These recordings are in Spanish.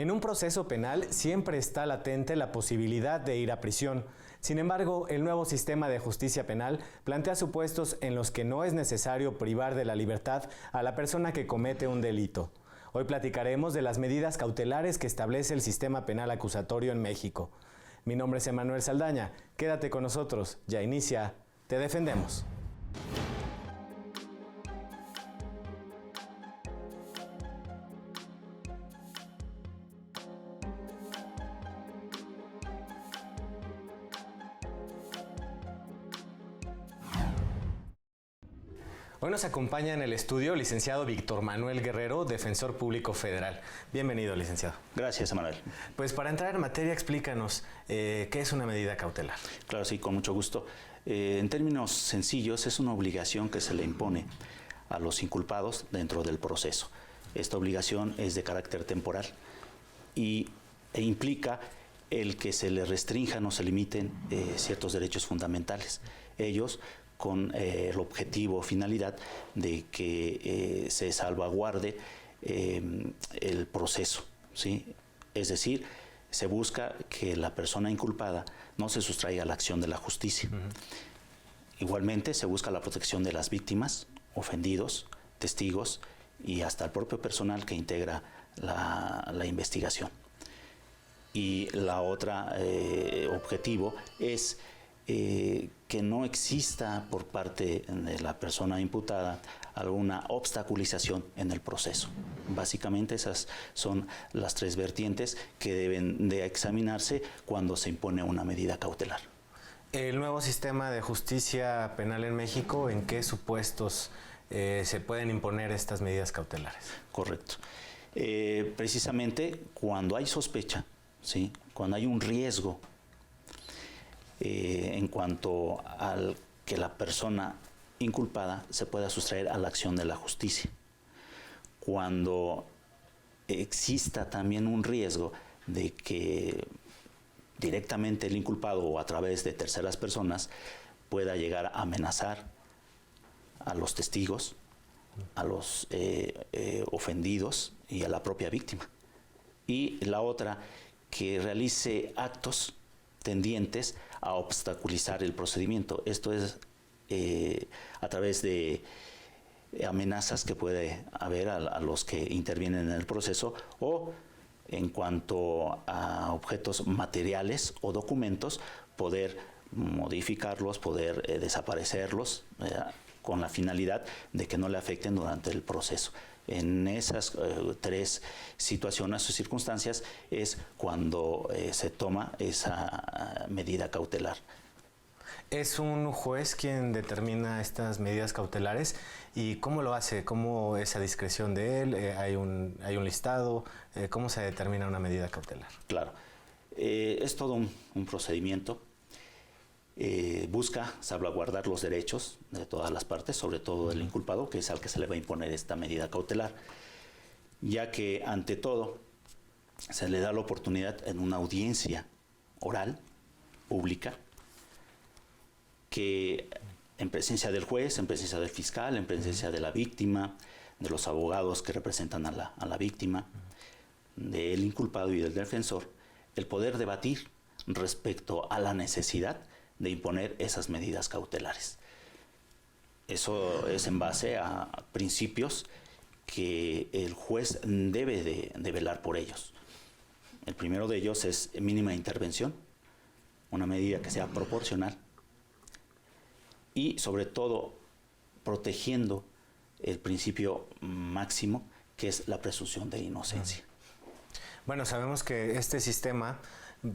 En un proceso penal siempre está latente la posibilidad de ir a prisión. Sin embargo, el nuevo sistema de justicia penal plantea supuestos en los que no es necesario privar de la libertad a la persona que comete un delito. Hoy platicaremos de las medidas cautelares que establece el sistema penal acusatorio en México. Mi nombre es Emanuel Saldaña. Quédate con nosotros. Ya inicia Te Defendemos. Hoy nos acompaña en el estudio el licenciado Víctor Manuel Guerrero, defensor público federal. Bienvenido, licenciado. Gracias, Emanuel. Pues para entrar en materia, explícanos qué es una medida cautelar. Claro, sí, con mucho gusto. En términos sencillos, es una obligación que se le impone a los inculpados dentro del proceso. Esta obligación es de carácter temporal e implica el que se le restrinjan o se limiten ciertos derechos fundamentales. Ellos con el objetivo o finalidad de que se salvaguarde el proceso, ¿sí? Es decir, se busca que la persona inculpada no se sustraiga a la acción de la justicia. Igualmente, se busca la protección de las víctimas, ofendidos, testigos y hasta el propio personal que integra la investigación. Y la otra objetivo es que no exista por parte de la persona imputada alguna obstaculización en el proceso. Básicamente esas son las tres vertientes que deben de examinarse cuando se impone una medida cautelar. El nuevo sistema de justicia penal en México, ¿en qué supuestos se pueden imponer estas medidas cautelares? Correcto. Precisamente cuando hay sospecha, ¿sí? Cuando hay un riesgo en cuanto al que la persona inculpada se pueda sustraer a la acción de la justicia. Cuando exista también un riesgo de que directamente el inculpado o a través de terceras personas pueda llegar a amenazar a los testigos, a los ofendidos y a la propia víctima. Y la otra, que realice actos tendientes a obstaculizar el procedimiento. Esto es a través de amenazas que puede haber a los que intervienen en el proceso o en cuanto a objetos materiales o documentos, poder modificarlos, poder desaparecerlos con la finalidad de que no le afecten durante el proceso. En esas tres situaciones o circunstancias es cuando se toma esa medida cautelar. ¿Es un juez quien determina estas medidas cautelares? ¿Y cómo lo hace? ¿Cómo es a discreción de él? ¿Hay un listado? ¿Cómo se determina una medida cautelar? Claro. Es todo un procedimiento. Busca salvaguardar los derechos de todas las partes, sobre todo del inculpado, que es al que se le va a imponer esta medida cautelar, ya que ante todo se le da la oportunidad en una audiencia oral, pública, que en presencia del juez, en presencia del fiscal, en presencia de la víctima, de los abogados que representan a la víctima, del inculpado y del defensor, el poder debatir respecto a la necesidad de imponer esas medidas cautelares. Eso es en base a principios que el juez debe de velar por ellos. El primero de ellos es mínima intervención, una medida que sea proporcional y sobre todo protegiendo el principio máximo que es la presunción de inocencia. Bueno, sabemos que este sistema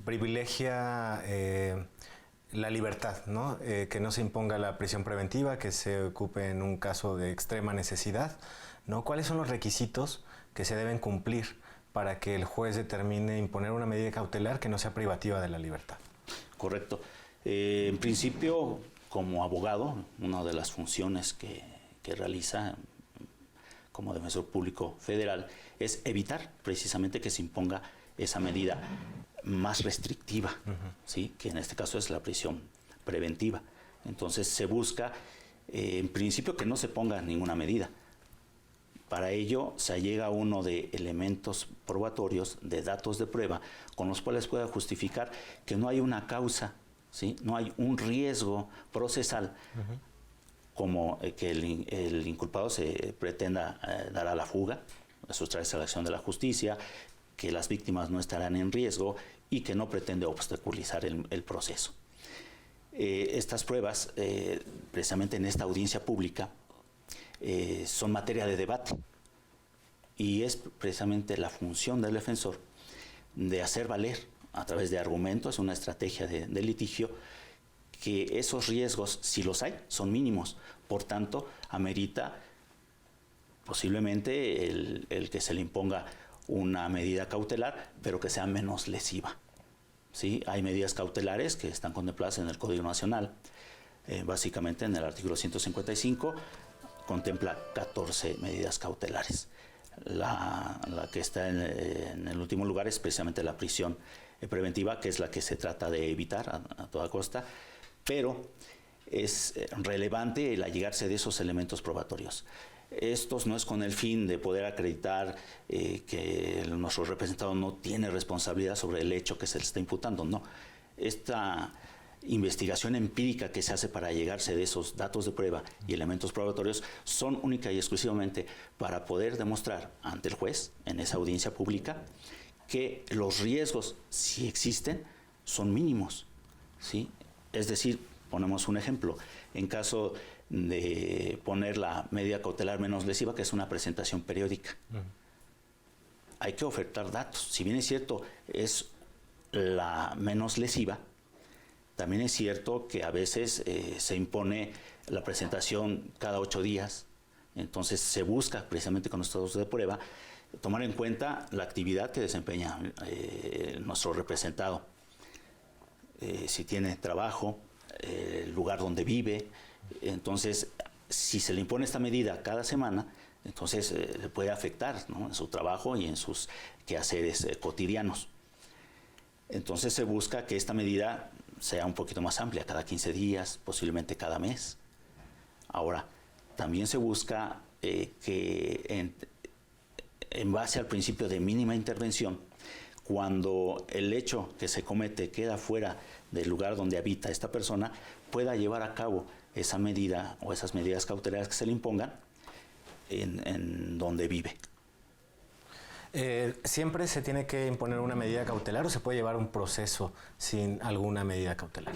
privilegia la libertad, ¿no? Que no se imponga la prisión preventiva, que se ocupe en un caso de extrema necesidad, ¿no? ¿Cuáles son los requisitos que se deben cumplir para que el juez determine imponer una medida cautelar que no sea privativa de la libertad? Correcto. En principio, como abogado, una de las funciones que realiza como defensor público federal es evitar precisamente que se imponga esa medida más restrictiva, ¿sí? Que en este caso es la prisión preventiva. Entonces se busca, en principio, que no se ponga ninguna medida, Para ello se allega uno de elementos probatorios, de datos de prueba, con los cuales pueda justificar que no hay una causa, ¿sí? No hay un riesgo procesal como que el inculpado se pretenda dar a la fuga, sustraerse a la acción de la justicia, que las víctimas no estarán en riesgo y que no pretende obstaculizar el proceso. Estas pruebas, precisamente en esta audiencia pública, son materia de debate y es precisamente la función del defensor de hacer valer a través de argumentos, una estrategia de litigio, que esos riesgos, si los hay, son mínimos. Por tanto, amerita posiblemente el que se le imponga una medida cautelar, pero que sea menos lesiva. ¿Sí? Hay medidas cautelares que están contempladas en el Código Nacional, básicamente en el artículo 155, contempla 14 medidas cautelares. La que está en el último lugar es precisamente la prisión preventiva, que es la que se trata de evitar a toda costa, pero es relevante el allegarse de esos elementos probatorios. Estos no es con el fin de poder acreditar que nuestro representado no tiene responsabilidad sobre el hecho que se le está imputando, no. Esta investigación empírica que se hace para llegarse de esos datos de prueba y elementos probatorios son única y exclusivamente para poder demostrar ante el juez en esa audiencia pública que los riesgos, si existen, son mínimos, ¿sí? Es decir, ponemos un ejemplo, en caso de poner la medida cautelar menos lesiva, que es una presentación periódica, hay que ofertar datos. Si bien es cierto, es la menos lesiva, también es cierto que a veces se impone la presentación cada 8 días, entonces se busca precisamente con los datos de prueba tomar en cuenta la actividad que desempeña nuestro representado, si tiene trabajo, el lugar donde vive. Entonces, si se le impone esta medida cada semana, entonces le puede afectar, ¿no?, en su trabajo y en sus quehaceres cotidianos. Entonces se busca que esta medida sea un poquito más amplia, cada 15 días, posiblemente cada mes. Ahora, también se busca que en base al principio de mínima intervención, cuando el hecho que se comete queda fuera del lugar donde habita esta persona, pueda llevar a cabo esa medida o esas medidas cautelares que se le impongan en donde vive. ¿Siempre se tiene que imponer una medida cautelar o se puede llevar un proceso sin alguna medida cautelar?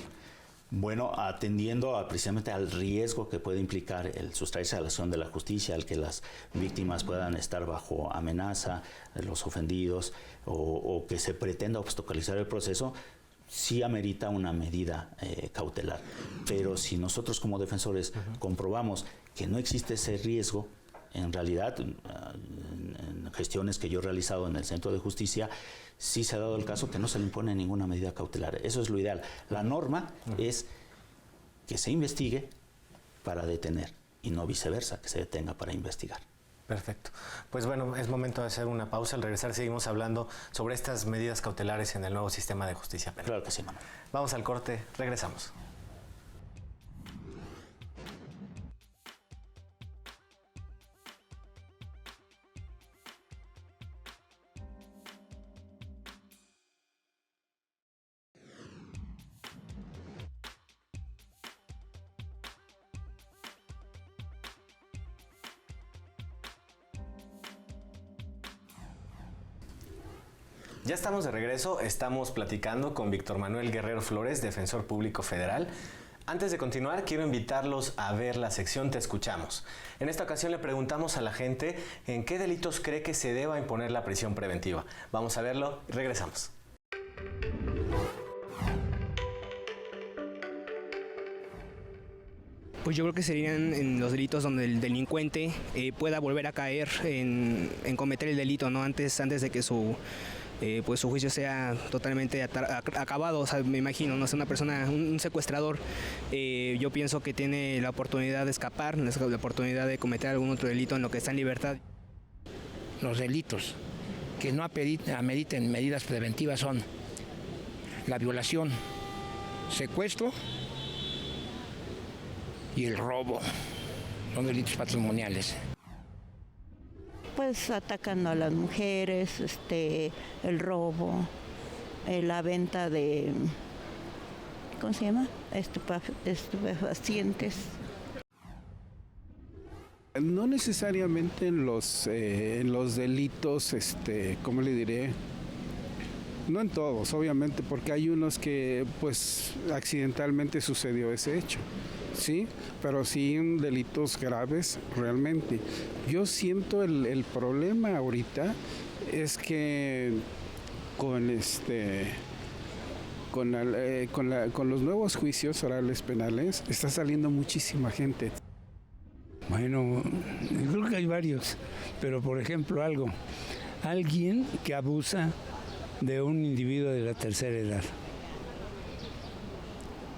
Bueno, atendiendo precisamente al riesgo que puede implicar el sustraerse a la acción de la justicia, al que las víctimas puedan estar bajo amenaza, los ofendidos, o que se pretenda obstaculizar el proceso, sí amerita una medida cautelar. Pero si nosotros como defensores comprobamos que no existe ese riesgo, en realidad, en gestiones que yo he realizado en el Centro de Justicia, sí se ha dado el caso que no se le impone ninguna medida cautelar. Eso es lo ideal. La norma es que se investigue para detener y no viceversa, que se detenga para investigar. Perfecto. Pues bueno, es momento de hacer una pausa. Al regresar seguimos hablando sobre estas medidas cautelares en el nuevo sistema de justicia penal. Claro que sí, Manuel. Vamos al corte, regresamos. Ya estamos de regreso, estamos platicando con Víctor Manuel Guerrero Flores, defensor público federal. Antes de continuar, quiero invitarlos a ver la sección Te Escuchamos. En esta ocasión le preguntamos a la gente en qué delitos cree que se deba imponer la prisión preventiva. Vamos a verlo y regresamos. Pues yo creo que serían en los delitos donde el delincuente pueda volver a caer en cometer el delito, ¿no? Antes de que su juicio sea totalmente acabado. O sea, me imagino, no sé, una persona, un secuestrador, yo pienso que tiene la oportunidad de escapar, la oportunidad de cometer algún otro delito en lo que está en libertad. Los delitos que no ameriten medidas preventivas son la violación, secuestro y el robo. Son delitos patrimoniales. pues atacan a las mujeres, el robo, la venta de, ¿cómo se llama? Estupefacientes. No necesariamente en los delitos, ¿cómo le diré? No en todos, obviamente, porque hay unos que pues accidentalmente sucedió ese hecho, ¿sí? Pero sí en delitos graves realmente. Yo siento el problema ahorita es que con los nuevos juicios orales penales está saliendo muchísima gente. Bueno, yo creo que hay varios, pero por ejemplo alguien que abusa de un individuo de la tercera edad,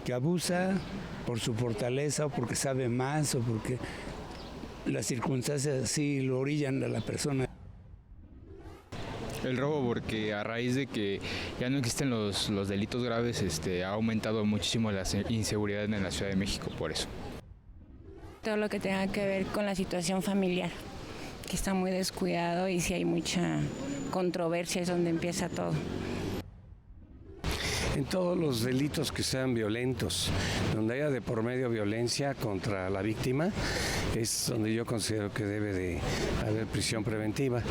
que abusa por su fortaleza o porque sabe más o porque las circunstancias sí lo orillan a la persona. El robo, porque a raíz de que ya no existen los delitos graves, ha aumentado muchísimo la inseguridad en la Ciudad de México, por eso. Todo lo que tenga que ver con la situación familiar, que está muy descuidado y si hay mucha controversia es donde empieza todo. En todos los delitos que sean violentos, donde haya de por medio violencia contra la víctima, es donde yo considero que debe de haber prisión preventiva.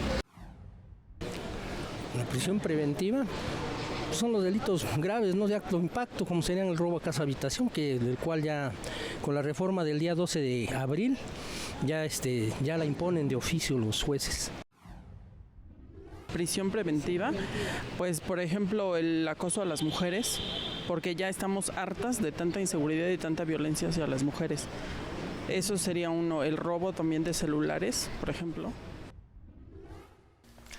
La prisión preventiva son los delitos graves, no de alto impacto, como serían el robo a casa habitación, del cual ya con la reforma del día 12 de abril ya la imponen de oficio los jueces. Prisión preventiva, pues por ejemplo el acoso a las mujeres, porque ya estamos hartas de tanta inseguridad y tanta violencia hacia las mujeres. Eso sería uno, el robo también de celulares, por ejemplo.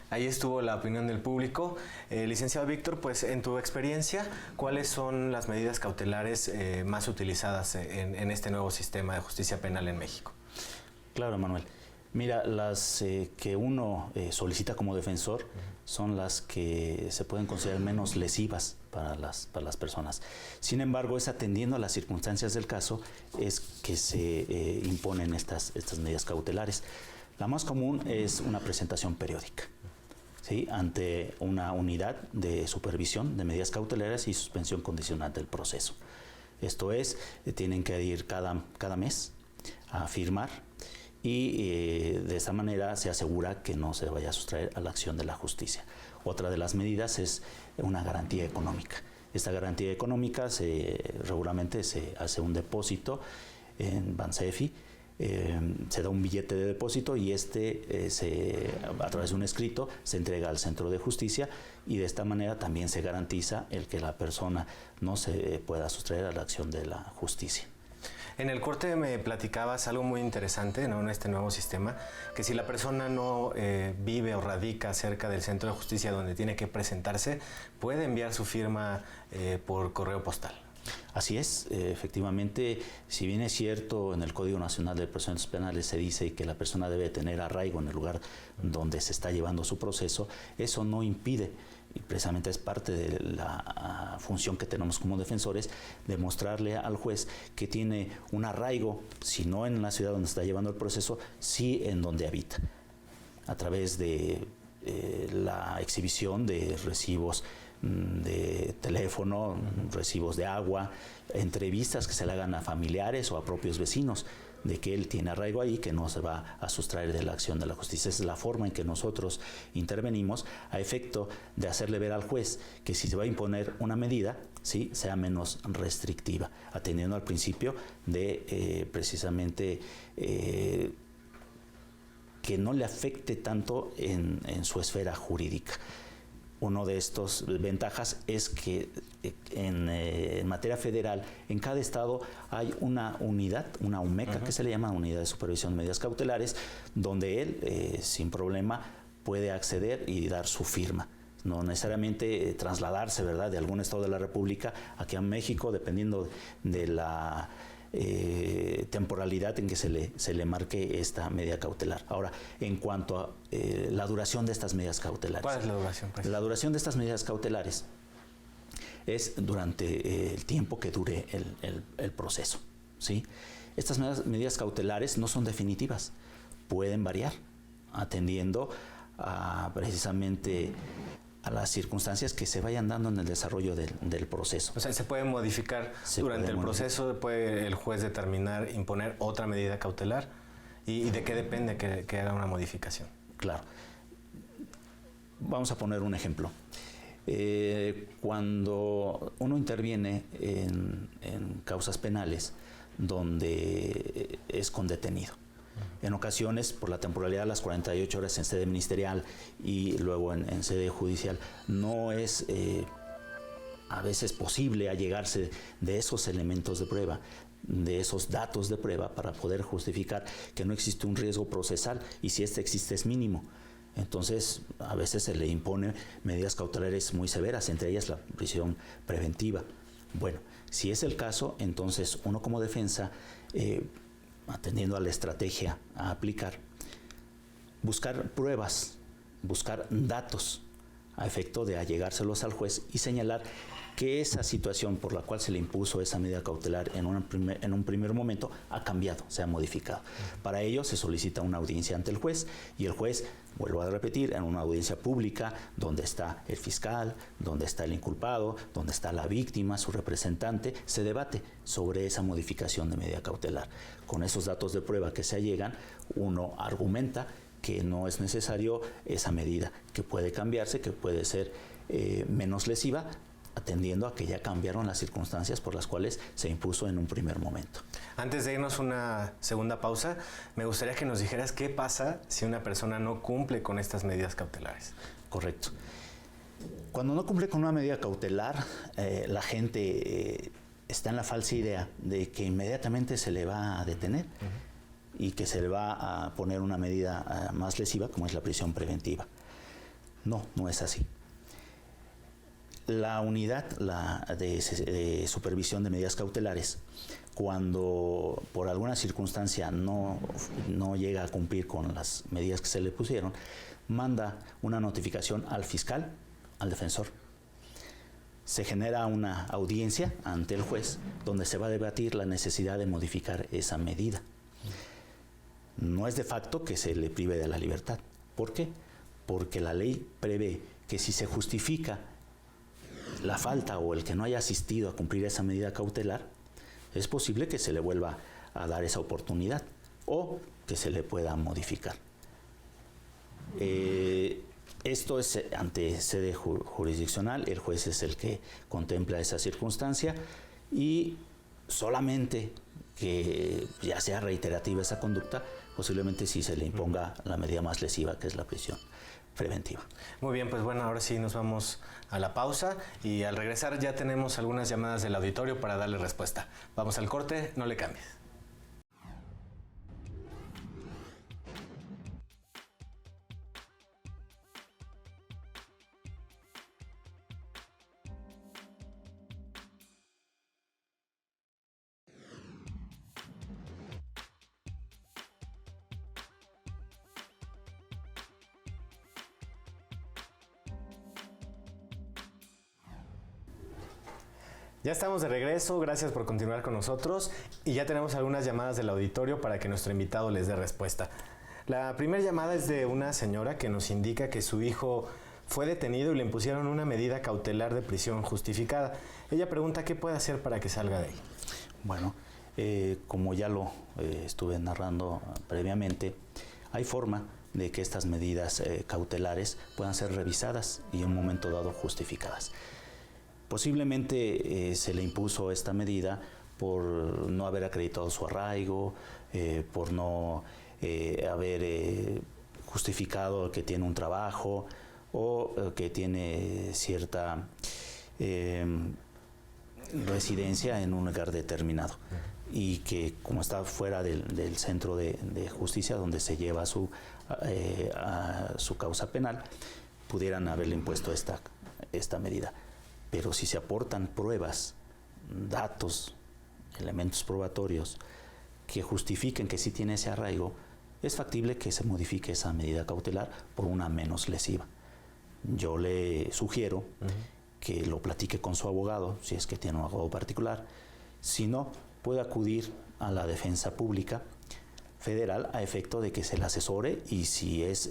Ahí estuvo la opinión del público. Licenciado Víctor, pues en tu experiencia, ¿cuáles son las medidas cautelares más utilizadas en este nuevo sistema de justicia penal en México? Claro, Manuel. Mira, las que uno solicita como defensor son las que se pueden considerar menos lesivas para las personas. Sin embargo, es atendiendo a las circunstancias del caso es que se imponen estas medidas cautelares. La más común es una presentación periódica, ¿sí?, ante una unidad de supervisión de medidas cautelares y suspensión condicional del proceso. Esto es, tienen que ir cada mes a firmar y de esta manera se asegura que no se vaya a sustraer a la acción de la justicia. Otra de las medidas es una garantía económica. Esta garantía económica regularmente se hace un depósito en Bansefi, se da un billete de depósito y a través de un escrito se entrega al centro de justicia y de esta manera también se garantiza el que la persona no se pueda sustraer a la acción de la justicia. En el corte me platicabas algo muy interesante, ¿no?, en este nuevo sistema, que si la persona no vive o radica cerca del centro de justicia donde tiene que presentarse, puede enviar su firma por correo postal. Así es, efectivamente, si bien es cierto, en el Código Nacional de Procedimientos Penales se dice que la persona debe tener arraigo en el lugar donde se está llevando su proceso, eso no impide, y precisamente es parte de la función que tenemos como defensores, demostrarle al juez que tiene un arraigo, si no en la ciudad donde está llevando el proceso, sí en donde habita, a través de la exhibición de recibos de teléfono, recibos de agua, entrevistas que se le hagan a familiares o a propios vecinos de que él tiene arraigo ahí, que no se va a sustraer de la acción de la justicia. Esa es la forma en que nosotros intervenimos a efecto de hacerle ver al juez que si se va a imponer una medida, ¿sí?, sea menos restrictiva, atendiendo al principio de precisamente que no le afecte tanto en su esfera jurídica. Uno de estos ventajas es que en materia federal, en cada estado hay una unidad, una UMECA, que se le llama Unidad de Supervisión de Medidas Cautelares, donde él, sin problema, puede acceder y dar su firma. No necesariamente trasladarse, ¿verdad?, de algún estado de la República aquí a México, dependiendo de la temporalidad en que se le marque esta medida cautelar. Ahora, en cuanto a la duración de estas medidas cautelares. ¿Cuál es la duración? La duración de estas medidas cautelares es durante el tiempo que dure el proceso, ¿sí? Estas medidas cautelares no son definitivas, pueden variar atendiendo precisamente a las circunstancias que se vayan dando en el desarrollo del proceso. O sea, se puede modificar durante el proceso, puede el juez determinar, imponer otra medida cautelar, y de qué depende que haga una modificación. Claro. Vamos a poner un ejemplo. Cuando uno interviene en causas penales donde es con detenido, en ocasiones, por la temporalidad de las 48 horas en sede ministerial y luego en sede judicial, no es a veces posible allegarse de esos elementos de prueba, de esos datos de prueba, para poder justificar que no existe un riesgo procesal, y si este existe es mínimo. Entonces, a veces se le impone medidas cautelares muy severas, entre ellas la prisión preventiva. Bueno, si es el caso, entonces uno como defensa, atendiendo a la estrategia a aplicar, buscar pruebas, buscar datos a efecto de allegárselos al juez y señalar que esa situación por la cual se le impuso esa medida cautelar en un primer momento ha cambiado, se ha modificado. Para ello se solicita una audiencia ante el juez, y el juez, vuelvo a repetir, en una audiencia pública donde está el fiscal, donde está el inculpado, donde está la víctima, su representante, se debate sobre esa modificación de medida cautelar. Con esos datos de prueba que se allegan, uno argumenta que no es necesario esa medida, que puede cambiarse, que puede ser menos lesiva, atendiendo a que ya cambiaron las circunstancias por las cuales se impuso en un primer momento. Antes de irnos a una segunda pausa, me gustaría que nos dijeras qué pasa si una persona no cumple con estas medidas cautelares. Correcto. Cuando no cumple con una medida cautelar, la gente está en la falsa idea de que inmediatamente se le va a detener y que se le va a poner una medida más lesiva, como es la prisión preventiva. No, no es así. La unidad de supervisión de medidas cautelares, cuando por alguna circunstancia no llega a cumplir con las medidas que se le pusieron, manda una notificación al fiscal, al defensor. Se genera una audiencia ante el juez donde se va a debatir la necesidad de modificar esa medida. No es de facto que se le prive de la libertad. ¿Por qué? Porque la ley prevé que si se justifica la falta o el que no haya asistido a cumplir esa medida cautelar, es posible que se le vuelva a dar esa oportunidad o que se le pueda modificar. Esto es ante sede jurisdiccional, el juez es el que contempla esa circunstancia, y solamente que ya sea reiterativa esa conducta, posiblemente sí se le imponga la medida más lesiva, que es la prisión preventiva. Muy bien, pues bueno, ahora sí nos vamos a la pausa, y al regresar ya tenemos algunas llamadas del auditorio para darle respuesta. Vamos al corte, no le cambies. Ya estamos de regreso, gracias por continuar con nosotros, y ya tenemos algunas llamadas del auditorio para que nuestro invitado les dé respuesta. La primera llamada es de una señora que nos indica que su hijo fue detenido y le impusieron una medida cautelar de prisión justificada. Ella pregunta qué puede hacer para que salga de ahí. Bueno, como ya lo estuve narrando previamente, hay forma de que estas medidas cautelares puedan ser revisadas y en un momento dado justificadas. Posiblemente se le impuso esta medida por no haber acreditado su arraigo, por no haber justificado que tiene un trabajo o que tiene cierta residencia en un lugar determinado, y que como está fuera del centro de justicia donde se lleva a su causa penal, pudieran haberle impuesto esta medida. Pero si se aportan pruebas, datos, elementos probatorios que justifiquen que sí tiene ese arraigo, es factible que se modifique esa medida cautelar por una menos lesiva. Yo le sugiero que lo platique con su abogado, si es que tiene un abogado particular. Si no, puede acudir a la defensa pública Federal a efecto de que se le asesore y si es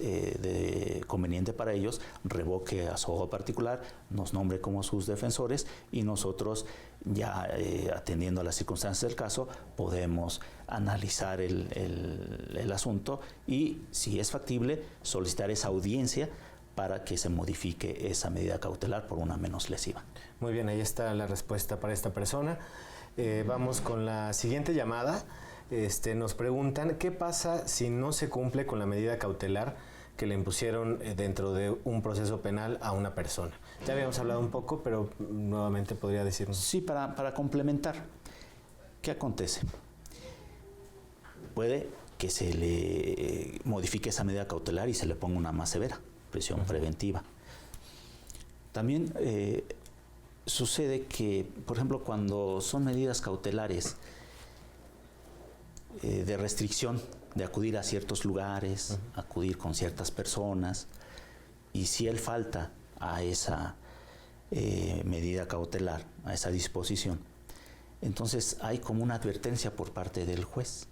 conveniente para ellos, revoque a su abogado particular, nos nombre como sus defensores y nosotros, ya atendiendo a las circunstancias del caso, podemos analizar el asunto y, si es factible, solicitar esa audiencia para que se modifique esa medida cautelar por una menos lesiva. Muy bien, ahí está la respuesta para esta persona. Vamos con la siguiente llamada. Nos preguntan, ¿qué pasa si no se cumple con la medida cautelar que le impusieron dentro de un proceso penal a una persona? Ya habíamos hablado un poco, pero nuevamente podría decirnos. Sí, para complementar. ¿Qué acontece? Puede que se le modifique esa medida cautelar y se le ponga una más severa, prisión preventiva. También sucede que, por ejemplo, cuando son medidas cautelares de restricción, de acudir a ciertos lugares, acudir con ciertas personas, y si él falta a esa medida cautelar, a esa disposición, entonces hay como una advertencia por parte del juez.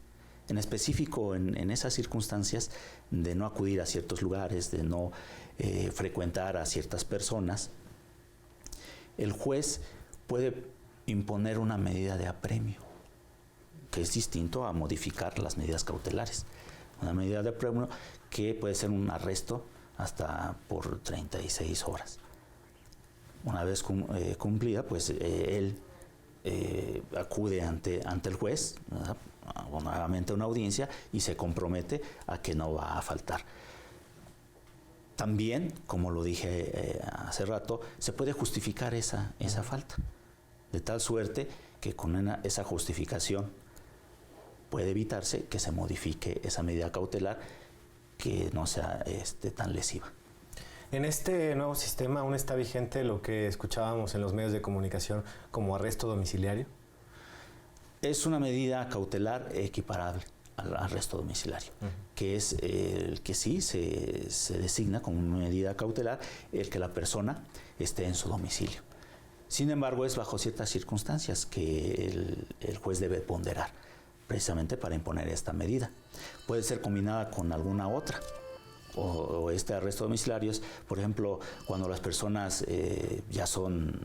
En específico, en esas circunstancias de no acudir a ciertos lugares, de no frecuentar a ciertas personas, el juez puede imponer una medida de apremio, que es distinto a modificar las medidas cautelares. Una medida de apremio que puede ser un arresto hasta por 36 horas. Una vez cumplida, pues él acude ante el juez, nuevamente a una audiencia, y se compromete a que no va a faltar. También, como lo dije hace rato, se puede justificar esa falta, de tal suerte que con esa justificación puede evitarse que se modifique esa medida cautelar que no sea tan lesiva. En este nuevo sistema aún está vigente lo que escuchábamos en los medios de comunicación como arresto domiciliario. Es una medida cautelar equiparable al arresto domiciliario, que es el que sí se designa como medida cautelar el que la persona esté en su domicilio. Sin embargo, es bajo ciertas circunstancias que el juez debe ponderar, precisamente para imponer esta medida. Puede ser combinada con alguna otra, o este arresto domiciliario es, por ejemplo, cuando las personas ya son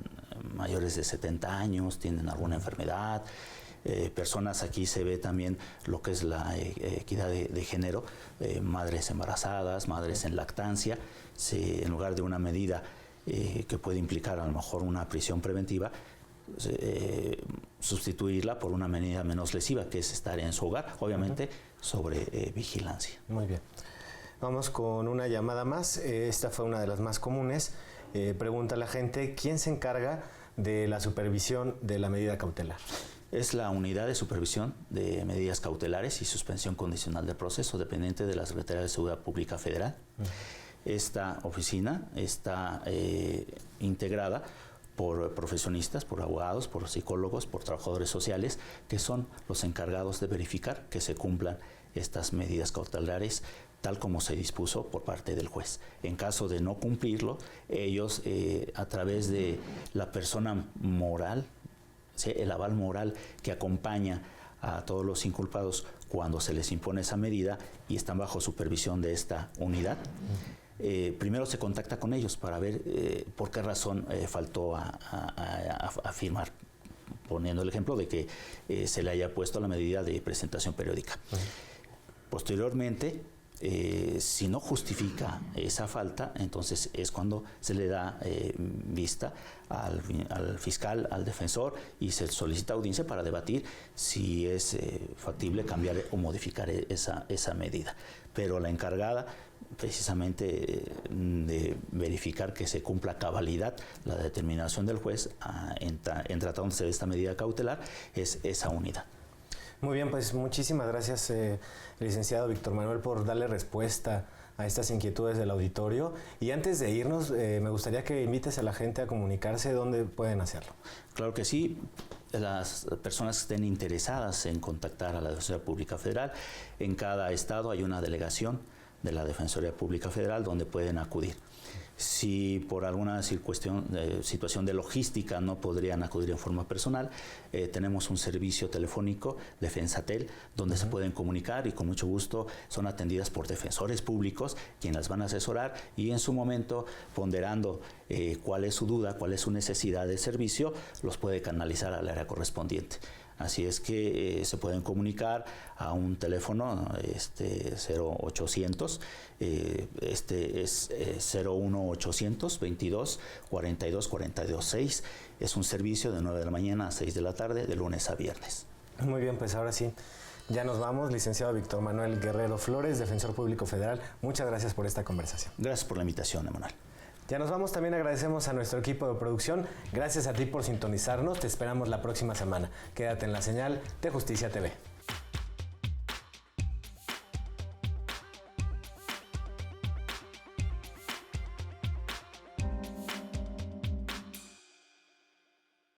mayores de 70 años, tienen alguna enfermedad, personas, aquí se ve también lo que es la equidad de género, madres embarazadas, madres en lactancia, en lugar de una medida que puede implicar a lo mejor una prisión preventiva, sustituirla por una medida menos lesiva, que es estar en su hogar, obviamente sobre vigilancia. Muy bien. Vamos con una llamada más. Esta fue una de las más comunes. Pregunta la gente, ¿quién se encarga de la supervisión de la medida cautelar? Es la Unidad de Supervisión de Medidas Cautelares y Suspensión Condicional del Proceso, dependiente de la Secretaría de Seguridad Pública Federal. Esta oficina está integrada por profesionistas, por abogados, por psicólogos, por trabajadores sociales, que son los encargados de verificar que se cumplan estas medidas cautelares tal como se dispuso por parte del juez. En caso de no cumplirlo, ellos, a través de la persona moral, ¿sí?, el aval moral que acompaña a todos los inculpados cuando se les impone esa medida y están bajo supervisión de esta unidad, primero se contacta con ellos para ver por qué razón faltó a firmar, poniendo el ejemplo de que se le haya puesto la medida de presentación periódica. Posteriormente, si no justifica esa falta, entonces es cuando se le da vista al fiscal, al defensor, y se solicita audiencia para debatir si es factible cambiar o modificar esa medida. Pero la encargada precisamente de verificar que se cumpla a cabalidad la determinación del juez en tratándose de esta medida cautelar es esa unidad. Muy bien, pues muchísimas gracias, licenciado Víctor Manuel, por darle respuesta a estas inquietudes del auditorio. Y antes de irnos, me gustaría que invites a la gente a comunicarse. ¿Dónde pueden hacerlo? Claro que sí. Las personas que estén interesadas en contactar a la Defensoría Pública Federal, en cada estado hay una delegación de la Defensoría Pública Federal donde pueden acudir. Si por alguna situación de logística no podrían acudir en forma personal, tenemos un servicio telefónico, Defensatel, donde se pueden comunicar y con mucho gusto son atendidas por defensores públicos, quienes las van a asesorar y en su momento, ponderando cuál es su duda, cuál es su necesidad de servicio, los puede canalizar al área correspondiente. Así es que se pueden comunicar a un teléfono 0800, es 01800 22 42 42 6. Es un servicio de 9 de la mañana a 6 de la tarde, de lunes a viernes. Muy bien, pues ahora sí, ya nos vamos. Licenciado Víctor Manuel Guerrero Flores, Defensor Público Federal, muchas gracias por esta conversación. Gracias por la invitación, Emanuel. Ya nos vamos, también agradecemos a nuestro equipo de producción. Gracias a ti por sintonizarnos, te esperamos la próxima semana. Quédate en la señal de Justicia TV.